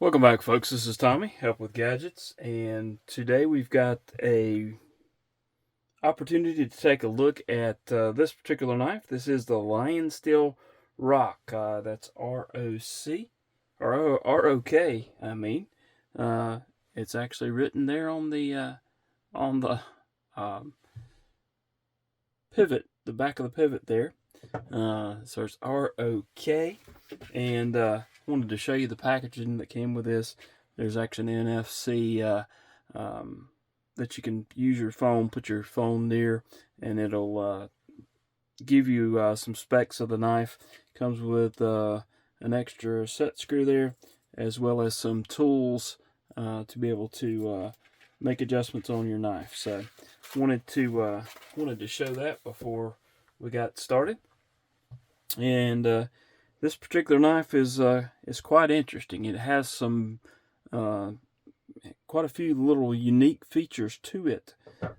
Welcome back, folks. This is Tommy, Help with Gadgets, and today we've got a opportunity to take a look at this particular knife. This is the LionSTEEL ROK. That's R-O-C, or R-O-K. I mean, it's actually written there on the pivot, the back of the pivot there. So it's R-O-K, and wanted to show you the packaging that came with this. There's actually an NFC that you can use your phone, put your phone near, and it'll give you some specs of the knife. Comes with an extra set screw there, as well as some tools to be able to make adjustments on your knife. So wanted to show that before we got started. And this particular knife is quite interesting. It has some quite a few little unique features to it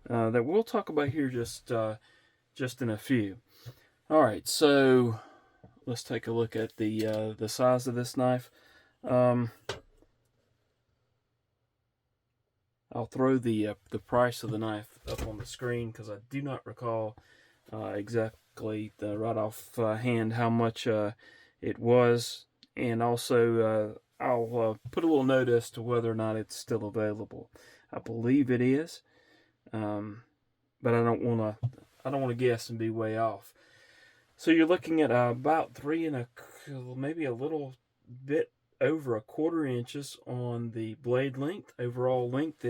that we'll talk about here just in a few. All right, so let's take a look at the size of this knife. I'll throw the price of the knife up on the screen because I do not recall exactly right off hand how much it was, and also I'll put a little note as to whether or not it's still available. I believe it is, but I don't want to guess and be way off. So you're looking at about maybe a little bit over 1/4 inches on the blade length. Overall length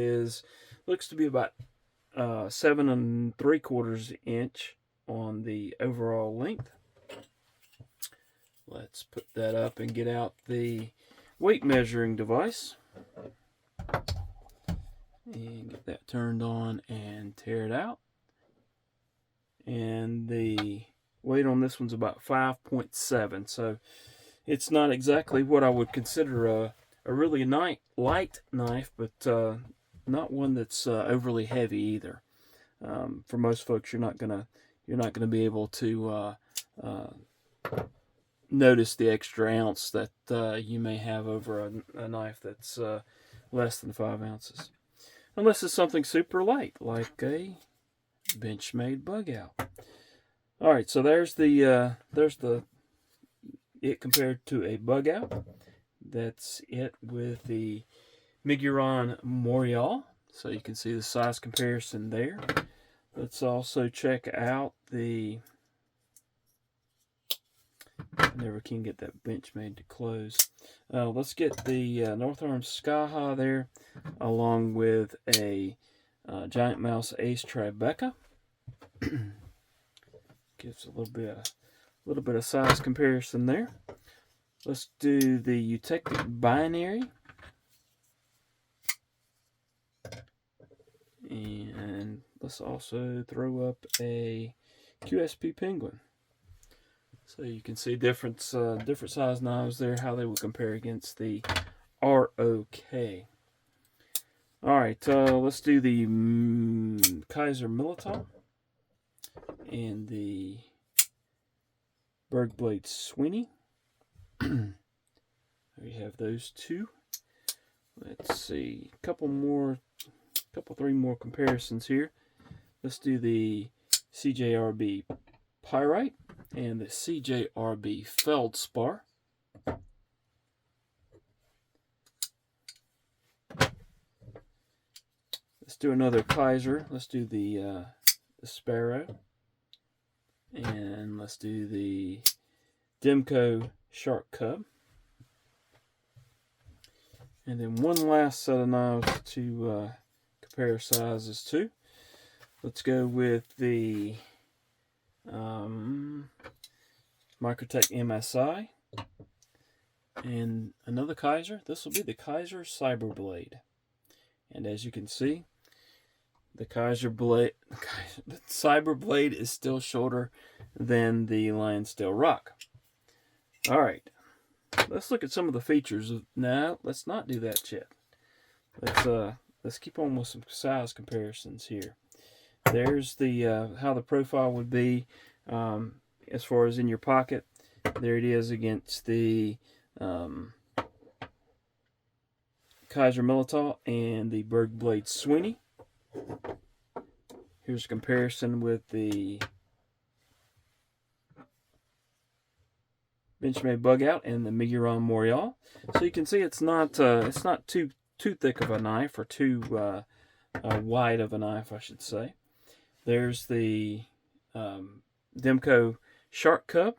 looks to be about 7 3/4 inch on the overall length. Let's put that up and get out the weight measuring device and get that turned on and tear it out. And the weight on this one's about 5.7, so it's not exactly what I would consider a really light knife, but not one that's overly heavy either. For most folks, you're not gonna be able to notice the extra ounce that you may have over a knife that's less than 5 ounces, unless it's something super light like a Benchmade bug out. All right, so there's it compared to a bug out. That's it with the Miguron Morial. So you can see the size comparison there. Let's also check out the, I never can get that Benchmade to close. Let's get the North Arm Sky High there, along with a Giant Mouse Ace Tribeca. Gives a little bit of size comparison there. Let's do the Eutectic Binary. And let's also throw up a QSP Penguin. So you can see different size knives there, how they would compare against the ROK. All right, let's do the Kaiser Militar and the Bergblade Sweeney. There you have those two. Let's see, three more comparisons here. Let's do the CJRB Pyrite and the CJRB Feldspar. Let's do another Kaiser. Let's do the Sparrow. And let's do the Demco Shark Cub. And then one last set of knives to compare sizes to. Let's go with the Microtech MSI and another Kaiser. This will be the Kaiser Cyberblade. And as you can see, the Cyberblade is still shorter than the LionSTEEL ROK. All right, let's look at some of the features. Now, let's not do that yet. Let's keep on with some size comparisons here. There's the how the profile would be as far as in your pocket. There it is against the Kaiser Militao and the Berg Blade Sweeney. Here's a comparison with the Benchmade Bug Out and the Miguron Morial. So you can see it's not too thick of a knife, or too wide of a knife, I should say. There's the Demko Shark Cub,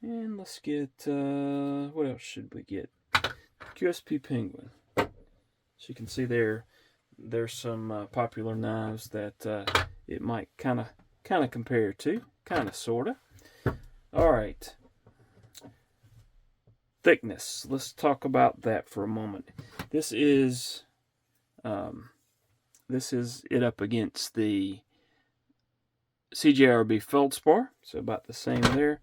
and let's get what else should we get? QSP Penguin. So you can see there's some popular knives that it might kind of compare to, kind of sorta. All right. Thickness. Let's talk about that for a moment. This is it up against the CJRB Feldspar, so about the same there.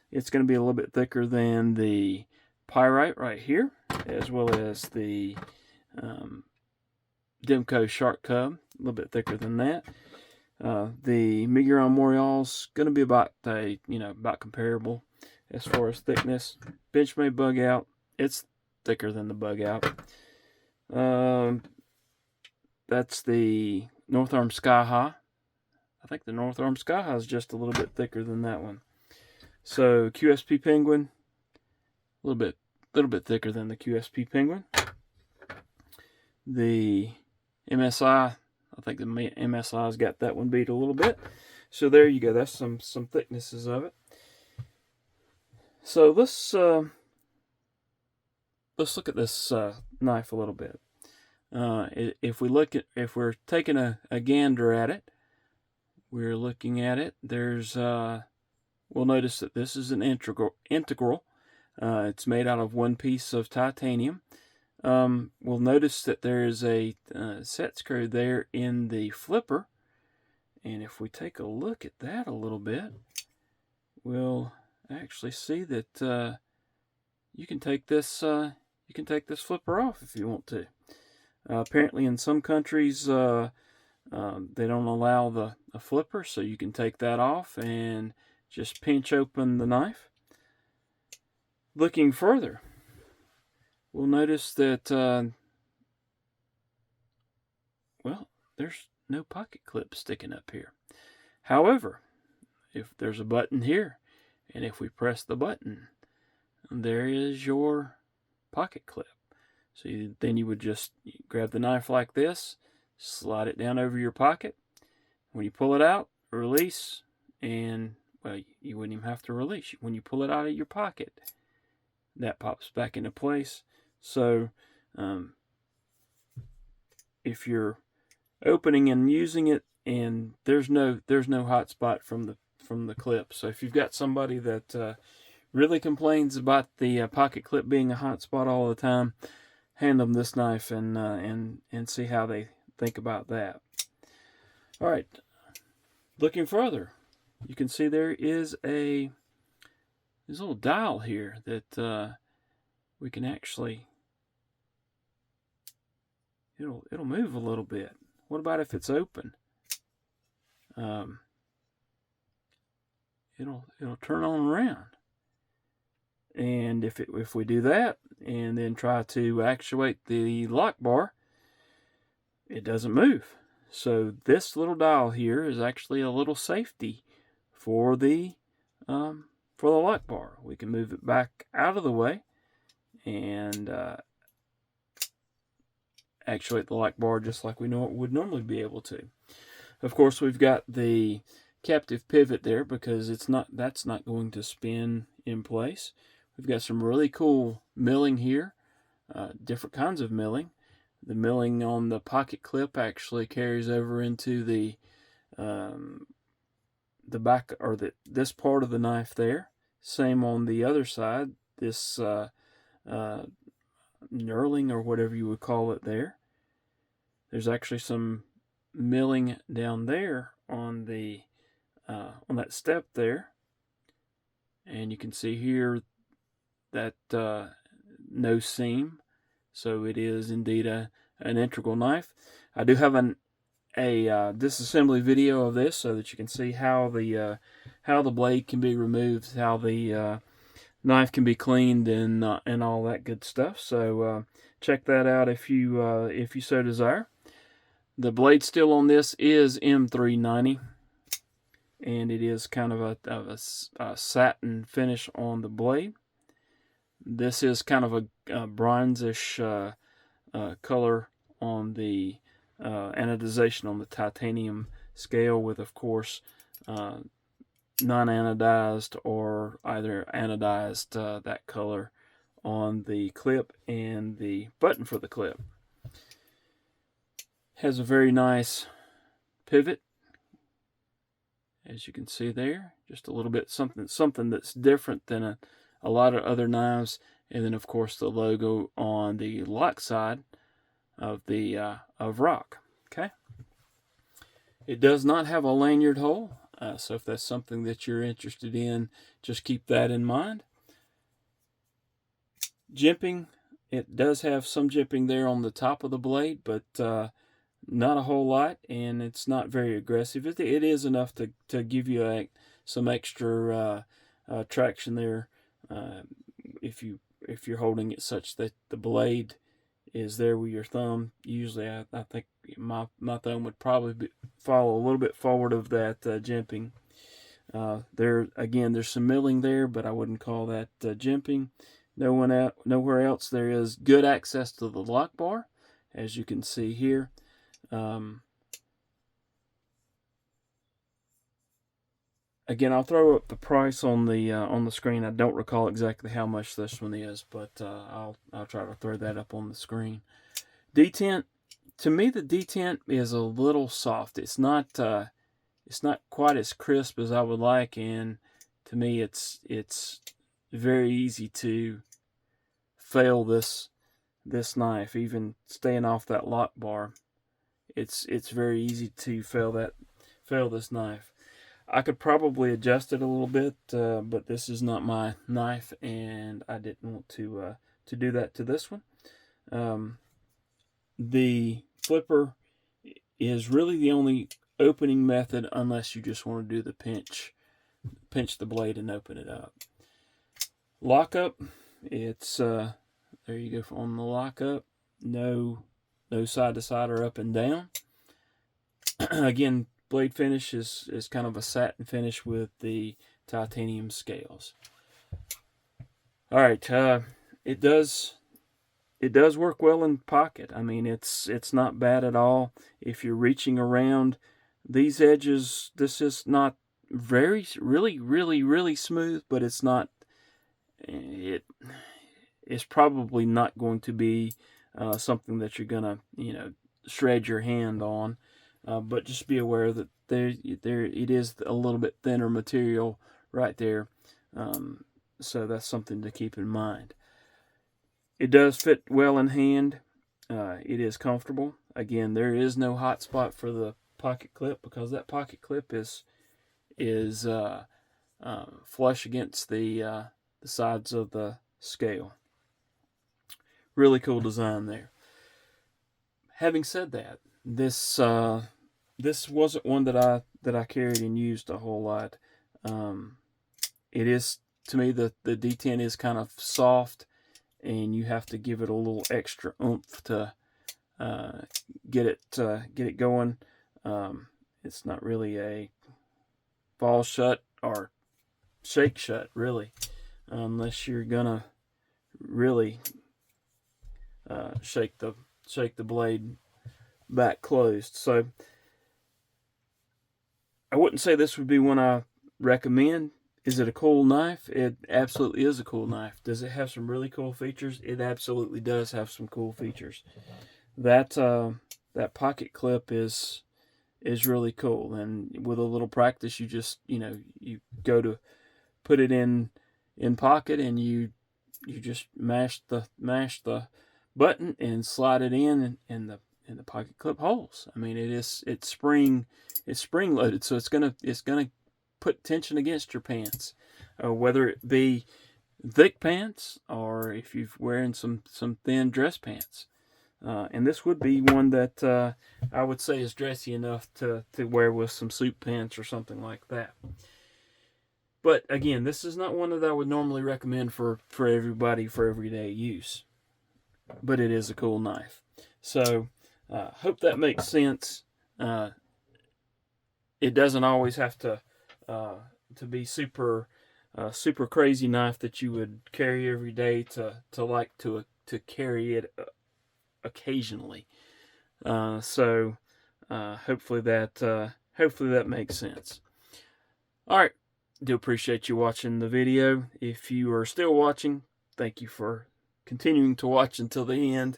It's going to be a little bit thicker than the Pyrite right here, as well as the Demko Shark Cub, a little bit thicker than that. The Miguron Morial's going to be about comparable as far as thickness. Benchmade Bug Out, it's thicker than the Bug Out. That's the North Arm Sky High. I think the North Arm Sky High is just a little bit thicker than that one. So QSP Penguin, a little bit thicker than the QSP Penguin. The MSI, I think the MSI's got that one beat a little bit. So there you go. That's some thicknesses of it. So let's look at this knife a little bit. If we're taking a gander at it, we're looking at it. We'll notice that this is an integral. It's made out of one piece of titanium. We'll notice that there is a set screw there in the flipper, and if we take a look at that a little bit, we'll actually see that you can take this flipper off if you want to. Apparently, in some countries, they don't allow a flipper, so you can take that off and just pinch open the knife. Looking further, we'll notice that there's no pocket clip sticking up here. However, if there's a button here, and if we press the button, there is your pocket clip. So then you would just grab the knife like this, slide it down over your pocket. When you pull it out, release, and you wouldn't even have to release. When you pull it out of your pocket, that pops back into place. So if you're opening and using it, and there's no hot spot from the clip. So if you've got somebody that really complains about the pocket clip being a hot spot all the time, hand them this knife and see how they think about that. All right, looking further, you can see there is there's a little dial here that we can actually, it'll move a little bit. What about if it's open? It'll turn on around. And if we do that and then try to actuate the lock bar, it doesn't move. So this little dial here is actually a little safety for the lock bar. We can move it back out of the way and actuate the lock bar just like we would normally be able to. Of course, we've got the captive pivot there because that's not going to spin in place. We've got some really cool milling here, different kinds of milling. The milling on the pocket clip actually carries over into the back, or this part of the knife there. Same on the other side. This knurling, or whatever you would call it there. There's actually some milling down there on that step there, and you can see here that no seam, so it is indeed an integral knife. I do have a disassembly video of this so that you can see how the blade can be removed, how the knife can be cleaned and all that good stuff. So check that out if you so desire. The blade steel on this is M390, and it is kind of a satin finish on the blade. This is kind of a bronzish color on the anodization on the titanium scale, with, of course, non-anodized or either anodized that color on the clip and the button for the clip. Has a very nice pivot, as you can see there. Just a little bit something that's different than a lot of other knives. And then, of course, the logo on the lock side of the of ROK. Okay. It does not have a lanyard hole, so if that's something that you're interested in, just keep that in mind. Jimping, it does have some jimping there on the top of the blade, but not a whole lot, and it's not very aggressive. It is enough to give you some extra traction there if you're holding it such that the blade is there with your thumb. Usually, I think my thumb would probably fall a little bit forward of that jimping. There's some milling there, but I wouldn't call that jimping. Nowhere else there is good access to the lock bar, as you can see here. Again, I'll throw up the price on the screen. I don't recall exactly how much this one is, but I'll try to throw that up on the screen. Detent, to me, the detent is a little soft. It's not quite as crisp as I would like, and to me, it's very easy to fail this knife. Even staying off that lock bar, it's very easy to fail this knife. I could probably adjust it a little bit, but this is not my knife, and I didn't want to do that to this one. The flipper is really the only opening method, unless you just want to do the pinch the blade and open it up. Lockup, it's there you go on the lockup. No side to side or up and down. Again, blade finish is kind of a satin finish with the titanium scales. All right, it does work well in pocket. I mean, it's not bad at all. If you're reaching around these edges, this is not really smooth, but it's not. It's probably not going to be something that you're gonna shred your hand on. But just be aware that it is a little bit thinner material right there, so that's something to keep in mind. It does fit well in hand. It is comfortable. Again, there is no hot spot for the pocket clip, because that pocket clip is flush against the sides of the scale. Really cool design there. Having said that, this wasn't one that I carried and used a whole lot. It is, to me, the detent is kind of soft, and you have to give it a little extra oomph to get it going. It's not really a fall shut or shake shut, really, unless you're gonna really shake the blade back closed. So I wouldn't say this would be one I recommend. Is it a cool knife? It absolutely is a cool knife. Does it have some really cool features? It absolutely does have some cool features. That pocket clip is really cool, and with a little practice, you just you go to put it in pocket, and you just mash the button and slide it in, and the pocket clip holds. I mean, it's spring loaded, so it's gonna put tension against your pants, whether it be thick pants or if you're wearing some thin dress pants. And this would be one that I would say is dressy enough to wear with some suit pants or something like that. But again, this is not one that I would normally recommend for everybody for everyday use. But it is a cool knife. So, hope that makes sense. It doesn't always have to be super crazy knife that you would carry every day to carry it occasionally. So hopefully that makes sense. All right, do appreciate you watching the video. If you are still watching, thank you for continuing to watch until the end.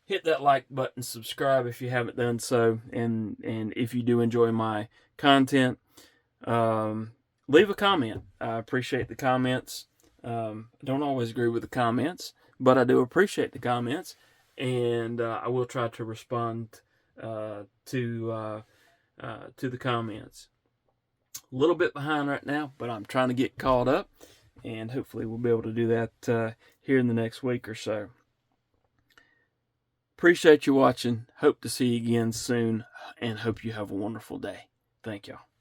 Hit that like button, subscribe if you haven't done so, and if you do enjoy my content, leave a comment. I appreciate the comments. I don't always agree with the comments, but I do appreciate the comments, and I will try to respond to the comments. A little bit behind right now, but I'm trying to get caught up, and hopefully we'll be able to do that here in the next week or so. Appreciate you watching. Hope to see you again soon, and hope you have a wonderful day. Thank y'all.